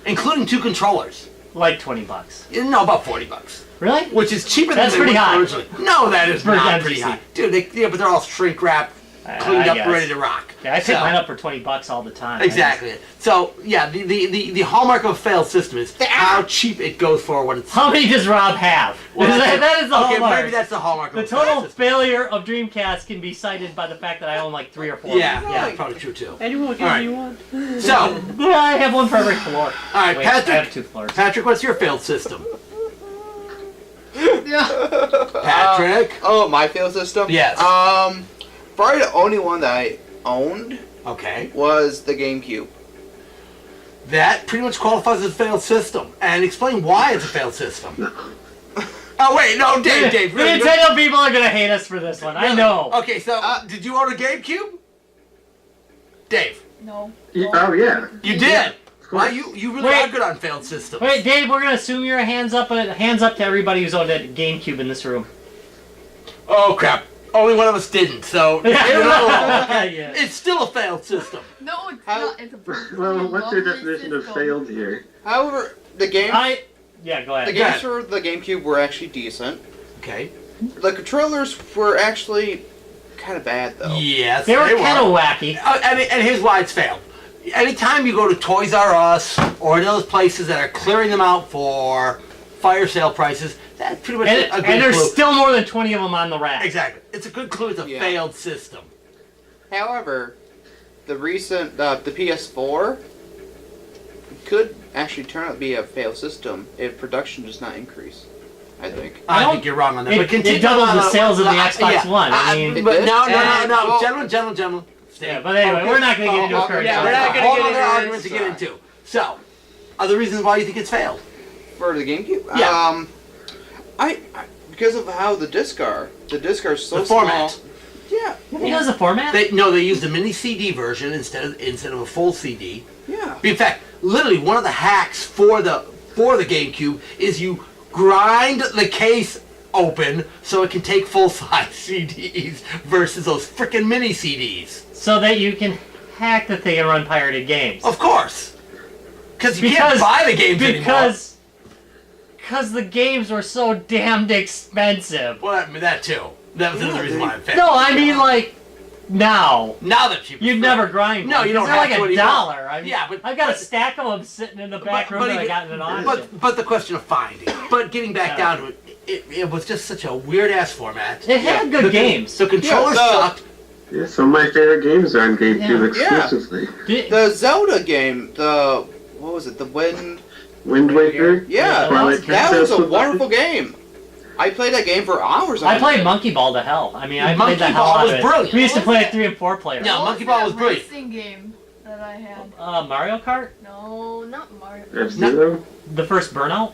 Including 2 controllers. Like $20. No, about $40. Really? Which is cheaper That's than they pretty were high. originally. No, that is For not MCC. pretty high. Dude, yeah, but they're all shrink wrapped, cleaned up, guess. ready to rock. Yeah, I pick So- mine up for $20 all the time. Exactly. So, yeah, the hallmark of a failed system is how cheap it goes for when it's... How many does Rob have? That is the okay, hallmark. maybe that's the hallmark The of a failed total system. failure of Dreamcast can be cited by the fact that I own like 3 or 4. Yeah, yeah. that's probably true, too. And you won't All right. you one. So, I have one for every floor. all right, Wait, I have Patrick. 2 floors. Patrick, what's your failed system? Yeah. Patrick? Oh, my failed system? Yes. Probably the only one that I owned Okay. was the GameCube. That pretty much qualifies as a failed system. And explain why it's a failed system. Oh, wait, no, Dave, The really? Nintendo people are gonna hate us for this one. I know. Okay, so, did you own a GameCube? Dave, No. Oh, yeah. you did. Of Wow, course. you really Wait. are good on failed systems. Wait, Dave, we're gonna assume you're a hands up to everybody who's owned a GameCube in this room. Oh, crap. Only one of us didn't, so... Yeah. you're not alone, okay? Yeah. It's still a failed system. No, it's How- not. It's a perfectly Well, what's your lovely definition of system. failed here? However, the games Yeah, go ahead. the games for the GameCube were actually decent. Okay. The controllers were actually kind of bad though. Yes, They were kind of wacky. And here's why it's failed. Anytime you go to Toys R Us or those places that are clearing them out for fire sale prices, that's pretty much a good And there's clue. still more than 20 of them on the rack. Exactly. It's a good clue. It's a Yeah. failed system. However, the recent the PS4 could actually turn out to be a failed system if production does not increase. I think. I don't- think you're wrong on that. It- but continue it doubles on, the sales of the Xbox One. I mean- It but did? no, Well- gentlemen. Yeah, but anyway, we're not going to get into a current yeah, Yeah, we're that's not a gonna whole get other into argument to this. get into. So, other reasons why you think it's failed? For the GameCube? Yeah. I because of how the discs are. The discs are so The format. small. Yeah. Because the format? They used a mini CD version instead of a full CD. Yeah. In fact, literally one of the hacks for the GameCube is you grind the case open so it can take full-size CDs versus those frickin' mini CDs. So that you can hack the thing and run pirated games. Of course. Because you can't buy the games anymore. Because the games were so damned expensive. Well, I mean, that too. That was another reason why I'm failed. No, I mean like now. Now that You'd never grind No, one, you don't 'cause they're have to like anymore. $1. I mean, Yeah, but- I've got a stack of them sitting in the back room that I got in an auction. But the question of finding. But getting back Yeah. down to it, it was just such a weird-ass format. It had good games. The controller Yeah, sucked. Yeah, some of my favorite games are on GameCube Yeah. exclusively. The Zelda game, what was it? The Wind. Wind Waker. Yeah, Twilight that Princess was a was wonderful game. I played that game for hours. I on played it. Monkey Ball to hell. I mean, I Monkey played the Ball hell out was of it. brilliant. We used to play at 3 and 4 players. Yeah, What Monkey Ball was that brilliant. racing game that I had? Mario Kart? No, not Mario. F-Zero. The first Burnout?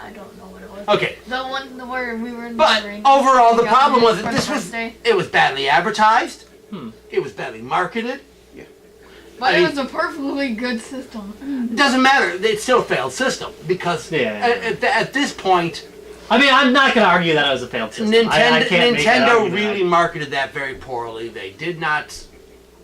I don't know what it was. Okay. The one where we were in But the ring. overall, the We got problem it was for that the this was first day. it was badly advertised. Hmm. It was badly marketed. But I it mean- was a perfectly good system. It doesn't matter. It's still a failed system because Yeah. at this point, I mean, I'm not going to argue that it was a failed system. I can't make that Nintendo argument. really marketed that very poorly. They did not.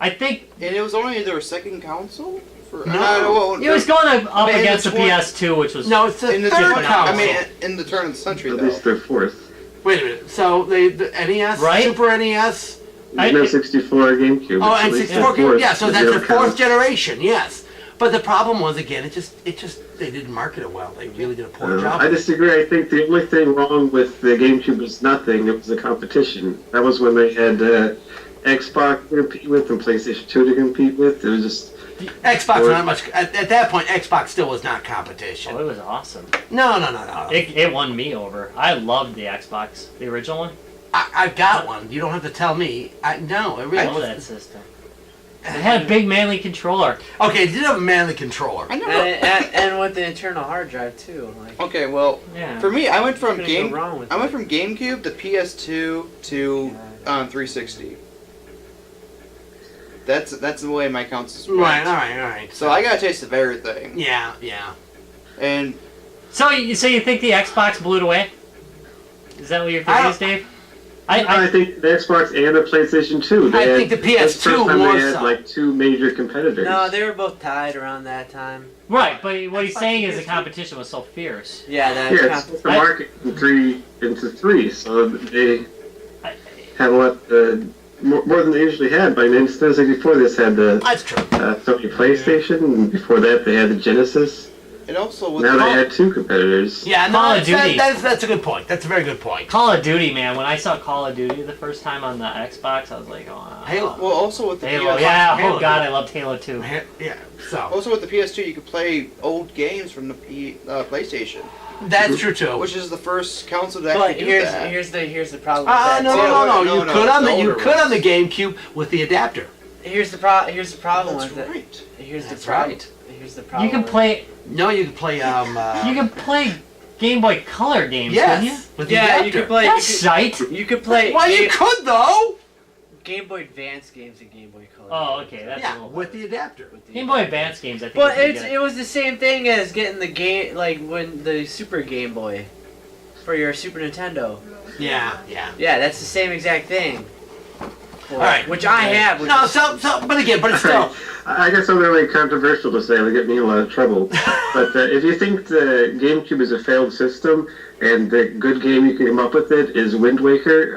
I think And it was only their second console? For, No. it was going up Man, against the the twen- PS2, which was... No, it's the in the third turn, console. I mean, in the turn of the century, At though. least they're fourth. Wait a minute. So the NES, Right? Super NES. I- 64 GameCube. Oh, it's at and least 64. the fourth, Yeah, so if that's you the don't fourth count- generation. Yes, but the problem was again, it just they didn't market it well. They really did a poor job. I disagree. I think the only thing wrong with the GameCube was nothing. It was the competition. That was when they had Xbox to compete with and PlayStation 2 to compete with. It was just... Xbox was not much. At that point, Xbox still was not competition. Oh, it was awesome. No. It won me over. I loved the Xbox, the original one. I've got one. You don't have to tell me. No, it I really. love that system. It had a big manly controller. Okay, it did have a manly controller. I never. And with the internal hard drive too. Like, Okay, well, Yeah. for me, I went from couldn't go wrong with I went it. from GameCube to PS2 to 360. That's the way my counts is Right. ranked. All right. So I got a taste of everything. Yeah. And So you think the Xbox blew it away? Is that what your theory is, Dave? I think the Xbox and the PlayStation 2. I think the PS2 that's the first time more they had so. like two major competitors. No, they were both tied around that time. Right, but what he's saying is the competition was so fierce. Yeah, that. Yeah, it's split the market into three, so they have a lot more than they usually had. By Nintendo 64, this had the That's true. Sony PlayStation, and before that they had the Genesis. it also was Now they had two competitors. Yeah, no, Call of Duty. that's a good point. That's a very good point. Call of Duty, man. When I saw Call of Duty the first time on the Xbox, I was like, oh. Halo. well also with the Halo, PS, yeah. Halo, Oh god, dude. I loved Halo 2. Yeah, so also with the PS2 you could play old games from the PlayStation, that's true too. which is the first console to But actually do that. here's the problem. With that No, too. no. No, You no, could on the the you older could on the ones. GameCube with the adapter. Here's the problem That's with it. right. Here's That's the problem. right. Here's the problem. You can with play. No, you could play. You can play Game Boy Color games, couldn't you? Yes, with it. the Yeah, adapter. you could play. That's shite. You could play. Why you could though? Game Boy Advance games and Game Boy Color. Oh, okay, that's a Yeah, little. with the adapter. With the- Game Boy Advance games, I think. But is pretty it was the same thing as getting the game, like when the Super Game Boy for your Super Nintendo. Yeah. Yeah, that's the same exact thing. All right. Which I have. Which No, is- but it's still. I got something really controversial to say. It'll get me in a lot of trouble. But if you think the GameCube is a failed system and the good game you can come up with it is Wind Waker,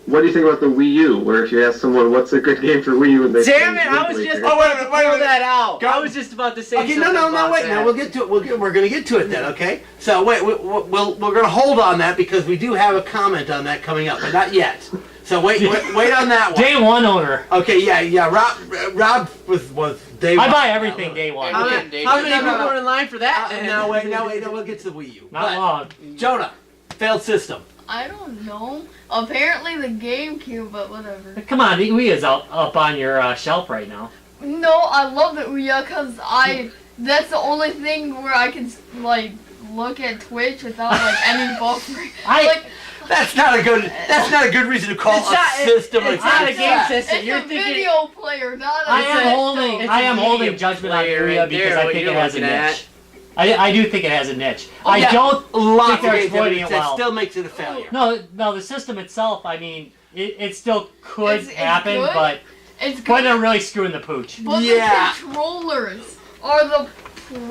what do you think about the Wii U? Where if you ask someone what's a good game for Wii U, and they Damn say it! I was Wind just Waker. Oh, wait a about minute, to wait a pull minute. that out. Go- I was just about to say Okay, something. no, about wait. that. Now we'll get to it. We're going to get to it then, okay? So wait, we're going to hold on that because we do have a comment on that coming up, but not yet. So wait on that one. Day one owner. Okay, yeah. Rob was day one. I buy everything day one. How, Okay, many, Dave. how many No, no, people no. are in line for that? No, wait. We'll get to the Wii U. Not But, long. Jonah, failed system. I don't know. Apparently the GameCube, but whatever. Come on, the Wii is up on your shelf right now. No, I love the Ouya because that's the only thing where I can like look at Twitch without like any buffering. Like That's not a good reason to call It's a not- system it's a not a game. game system. it's You're a thinking. video player, not a. I am holding. it's I a am media holding judgment on player Ouya right because there, I what think you're it has a looking at. niche. I do think it has a niche. Oh, I yeah. don't Lots think of they're games exploiting it that well. still makes it a failure. No, the system itself. I mean, it still could It's happen, good. but It's but good, they're really screwing the pooch. but Yeah. the controllers are the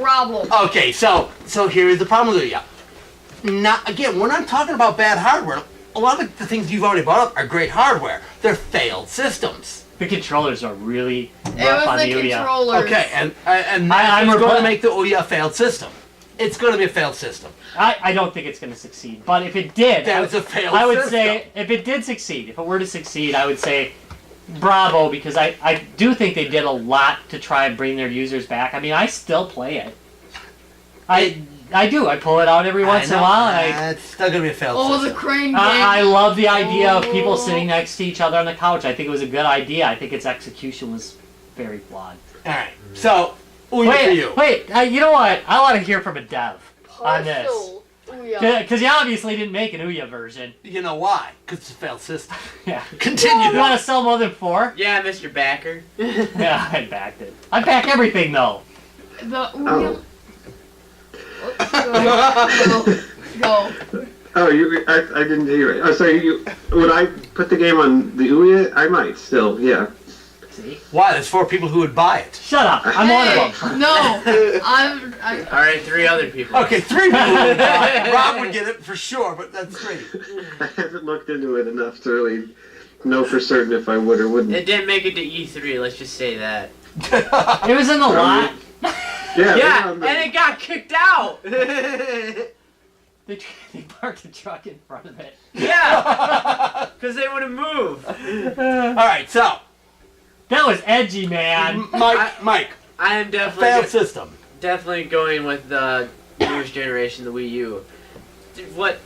problem. Okay, so here is the problem with Ouya. Not again, we're not talking about bad hardware. A lot of the things you've already brought up are great hardware. They're failed systems. The controllers are really It rough was on the the Ouya. controllers. Okay, and I'm that's going repl- to make the Ouya a failed system. It's going to be a failed system. I don't think it's going to succeed, but if it did, Then it's a failed I would system. say if it did succeed, if it were to succeed, I would say bravo, because I do think they did a lot to try and bring their users back. I mean, I still play it. I do. I pull it out every once in a while, and it's still going to be a failed Oh, the system. crane game. I love the idea of people Oh. sitting next to each other on the couch. I think it was a good idea. I think its execution was very flawed. All right, so Ouya for you. Wait, you know what? I want to hear from a dev on this. Partial Ouya. Because you obviously didn't make an Ouya version. You know why? Because it's a failed system. Yeah. Continue. You want to sell more than 4? Yeah, Mr. Backer. Yeah, I backed it. I back everything though. The Ouya. Oh. Go. Oh, I didn't hear it. Oh, so would I put the game on the Ouya? I might still, yeah. See? Why? There's 4 people who would buy it. Shut up. I'm one of them. No, All right, 3 other people. Okay, 3 people would buy it. Rob would get it for sure, but that's 3. I haven't looked into it enough to really know for certain if I would or wouldn't. It didn't make it to E3. Let's just say that. It was in the lot. Yeah, Yeah, but- and it got kicked out. They parked the truck in front of it. Yeah, because they would have moved. All right, so That was edgy, man. Mike, I am failed definitely system. going with the newest generation, the Wii U. What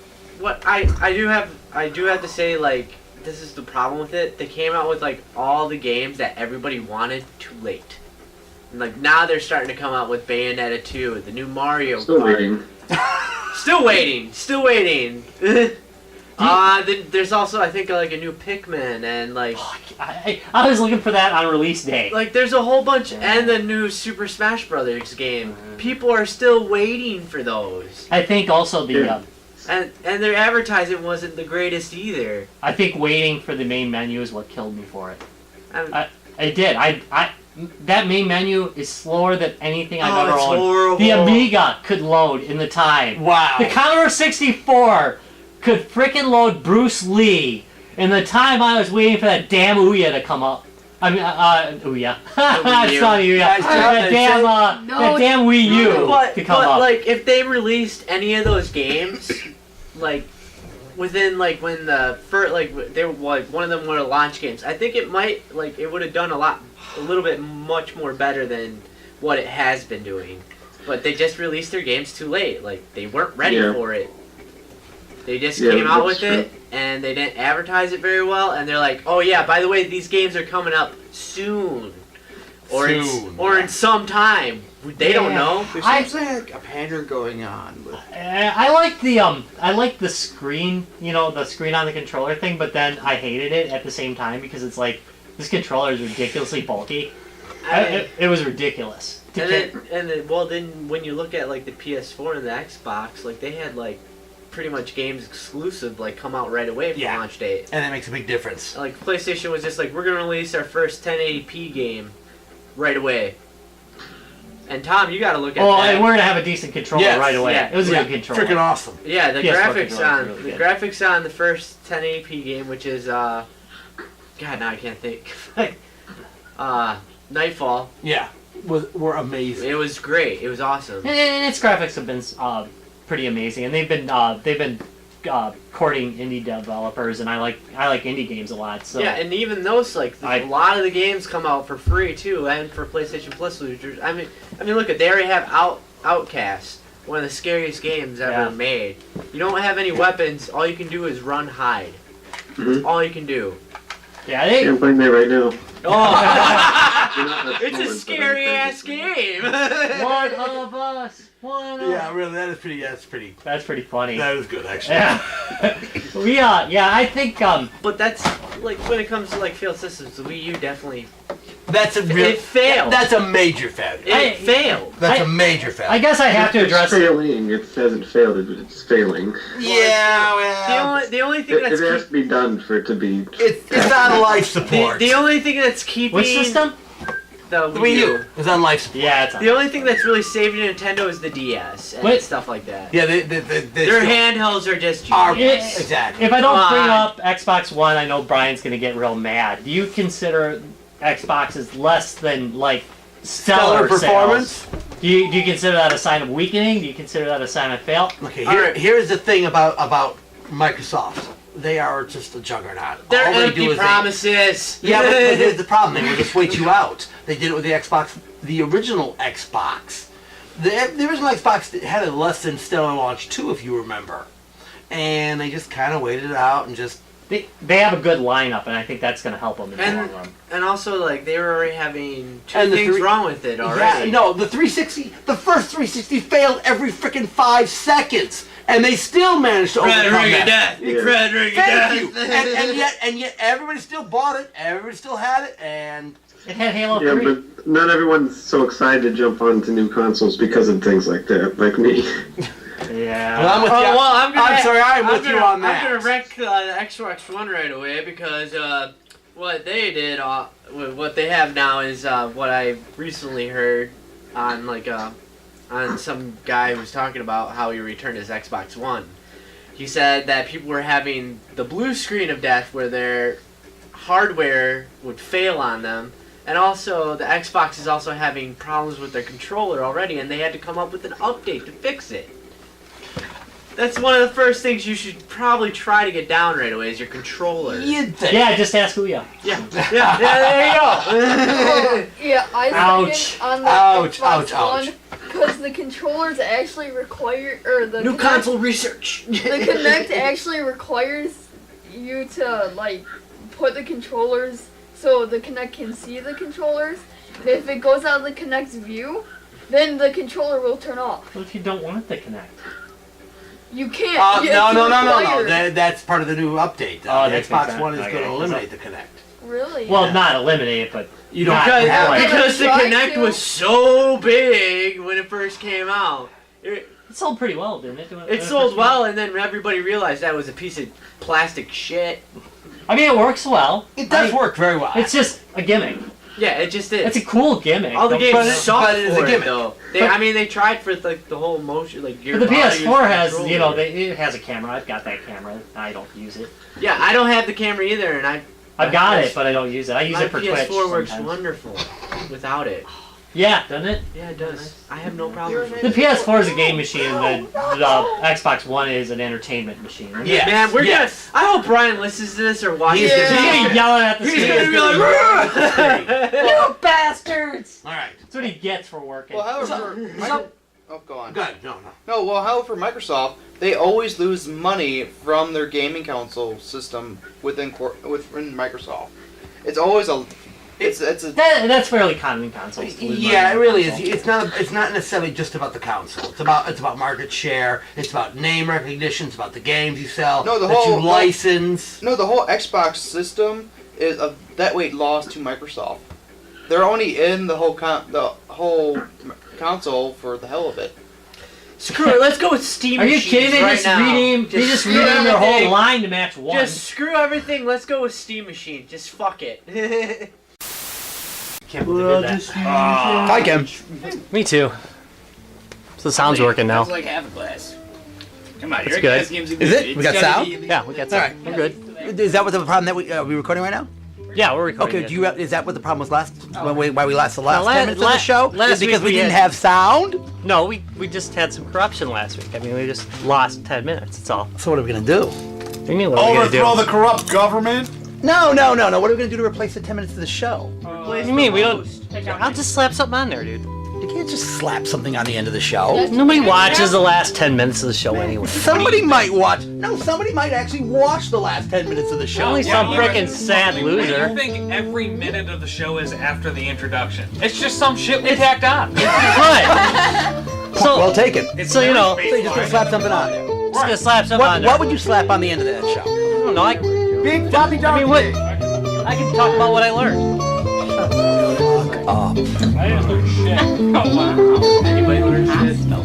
I do have to say, like, this is the problem with it. They came out with like all the games that everybody wanted too late. And, like, now they're starting to come out with Bayonetta 2, the new Mario Still Kart. waiting. Still waiting. Then there's also I think like a new Pikmin and like I was looking for that on release day. like there's a whole bunch and the new Super Smash Brothers game. People are still waiting for those. I think also the And their advertising wasn't the greatest either. I think waiting for the main menu is what killed me for it. I It did. That main menu is slower than anything I've ever it's owned. horrible. The Amiga could load in the time. Wow. The Commodore 64 could frickin' load Bruce Lee in the time I was waiting for that damn Ouya to come up. I mean, Ouya. It's not Ouya. That damn Wii U to come up. Like if they released any of those games, like within like when the first like they were like one of them were launch games, I think it might like it would have done a little bit much more better than what it has been doing. But they just released their games too late. Like they weren't ready for it. They just came out with it and they didn't advertise it very well. And they're like, oh yeah, by the way, these games are coming up soon, or in some time. They don't know. There seems like a pattern going on. I like the screen, the screen on the controller thing, but then I hated it at the same time because it's like this controller is ridiculously bulky. It was ridiculous. Then when you look at like the PS4 and the Xbox, like they had like pretty much games exclusive like come out right away from launch date. And that makes a big difference. Like PlayStation was just like, we're gonna release our first 1080p game right away. And Tom, you gotta look at that. Oh, and we're gonna have a decent controller right away. Yeah. It was a good controller. Freaking awesome. Yeah, the PS4 graphics on the first 1080p game, which is God, now I can't think. Nightfall. Yeah, were amazing. It was great. It was awesome. And its graphics have been pretty amazing, and they've been courting indie developers, and I like indie games a lot. So yeah, and even those a lot of the games come out for free too, and for PlayStation Plus users. I mean, look at they already have Outcast, one of the scariest games ever made. You don't have any weapons. All you can do is run, hide. That's all you can do. Yeah, I'm playing that right now. Oh, it's a scary ass game. One of us. Yeah, really, that's pretty. That's pretty funny. That is good, actually. Yeah. I think But that's like when it comes to like failed systems, the Wii U definitely. It failed. That's a major failure. It failed. That's a major failure. I guess I have to address It's failing. It hasn't failed. It's failing. Yeah, well. The only thing that's It has to be done for it to be. It's on life support. the only thing that's keeping which system? The Wii U is on life support. Yeah, it's on. The only thing that's really saving Nintendo is the DS and stuff like that. Yeah, their handhelds are just It's- exactly. If I don't bring up Xbox One, I know Brian's gonna get real mad. Do you consider Xbox is less than like stellar performance? sales? Do you consider that a sign of weakening? Do you consider that a sign of fail? Okay, here's the thing about Microsoft. They are just a juggernaut. They're All they empty do is promises. Yeah, but here's the problem. They will just wait you out. They did it with the Xbox, the original Xbox. The original Xbox had a less than stellar launch too, if you remember. And they just kind of waited it out and just... They have a good lineup, and I think that's going to help them in the long run. And also, like, they were already having two things wrong with it already. Yeah, no, the 360, the first 360 failed every freaking 5 seconds. And they still managed to overcome that. Thank you. And yet everybody still bought it. Everybody still had it, and it had Halo 3. Yeah, but not everyone's so excited to jump onto new consoles because of things like that, like me. Yeah. Well, I'm with you. I'm sorry, I'm with you on that. I'm gonna wreck the Xbox One right away because what they did, what they have now is what I recently heard on on some guy who was talking about how he returned his Xbox One. He said that people were having the blue screen of death where their hardware would fail on them, and also the Xbox is also having problems with their controller already, and they had to come up with an update to fix it. That's one of the first things you should probably try to get down right away is your controller. You'd think. Yeah, just ask Ouya. Yeah, there you go. Yeah, I Ouch. on the Xbox One because the controllers actually require, or the New console research. The Kinect actually requires you to like put the controllers so the Kinect can see the controllers. And if it goes out of the Kinect's view, then the controller will turn off. What if you don't want the Kinect? You can't. No. required. That's part of the new update. Oh, The that makes Xbox sense. One is Okay. going to eliminate the Kinect. Really? Well, not eliminate it, but You don't not have like- it. Because the Try Kinect to. was so big when it first came out. It sold pretty well, didn't it? It sold well, and then everybody realized that was a piece of plastic shit. I mean, it works well. It does work very well. It's just a gimmick. Yeah, it just is. It's a cool gimmick. All the But- games but suck but it's a for it, gimmick. though. But- They tried for the whole motion, like But the body PS4 use has, controller. it has a camera. I've got that camera. I don't use it. Yeah, I don't have the camera either, and I've got it, but I don't use it. I use my it for PS4 Twitch works sometimes. wonderful without it. Yeah, doesn't it? Yeah, it does. I have no problem with The it. PS4 is a game machine. The Xbox One is an entertainment machine. Isn't it? Yes. Man, we're yes. gonna. I hope Brian listens to this or watches He's this. He's gonna yell at the He's screen. gonna be like, "Rah!" "You bastards!" All right. That's what he gets for working. Well, however, oh, go on. Good. No. No, well, however, Microsoft, they always lose money from their gaming console system within Microsoft. It's always a. It's a. That's fairly common in consoles. to lose Yeah, money it on really is. consoles. It's not necessarily just about the console. It's about market share. It's about name recognition. It's about the games you sell. No, the that whole- you license. No, the whole Xbox system is that way lost to Microsoft. They're only in the whole console for the hell of it. Screw it. Let's go with Steam. Are you machines kidding? They right just now. rename. They just screw rename their whole everything. line to match one. Just screw everything. Let's go with Steam Machine. Just fuck it. Can't believe they did that. Hi, Kim. Me too. So the sound's working now. It's like half a glass. Come on, That's your good. glass game's Is it? We got sound? Yeah, we got All some. right. We're good. Is that what the problem that are we recording right now? Yeah, we're recording. Okay. it. Is that what the problem was last? Why we lost the last la- 10 minutes of la- the show? last Is because week we we didn't had- have sound. No, we just had some corruption last week. I mean, we just lost 10 minutes. That's all. So what are we gonna do? What do you mean, what are we gonna do? Overthrow the corrupt government? No. What are we gonna do to replace the 10 minutes of the show? What do you mean? We don't. I'll just slap something on there, dude. You can't just slap something on the end of the show. Nobody watches the last 10 minutes of the show anyway. Somebody might watch. No, somebody might actually watch the last 10 minutes of the show. Only some Yeah, frickin' sad I loser. think every minute of the show is after the introduction. It's just some shit we tacked on. Right. Well So, taken. so you know, So you just gonna slap something on there. just gonna slap something on there. What would you slap on the end of that show? I don't know. I Big Bobby mean, what? I can talk about what I learned. Fuck up. I didn't learn shit. Oh wow. Anybody learn shit? No.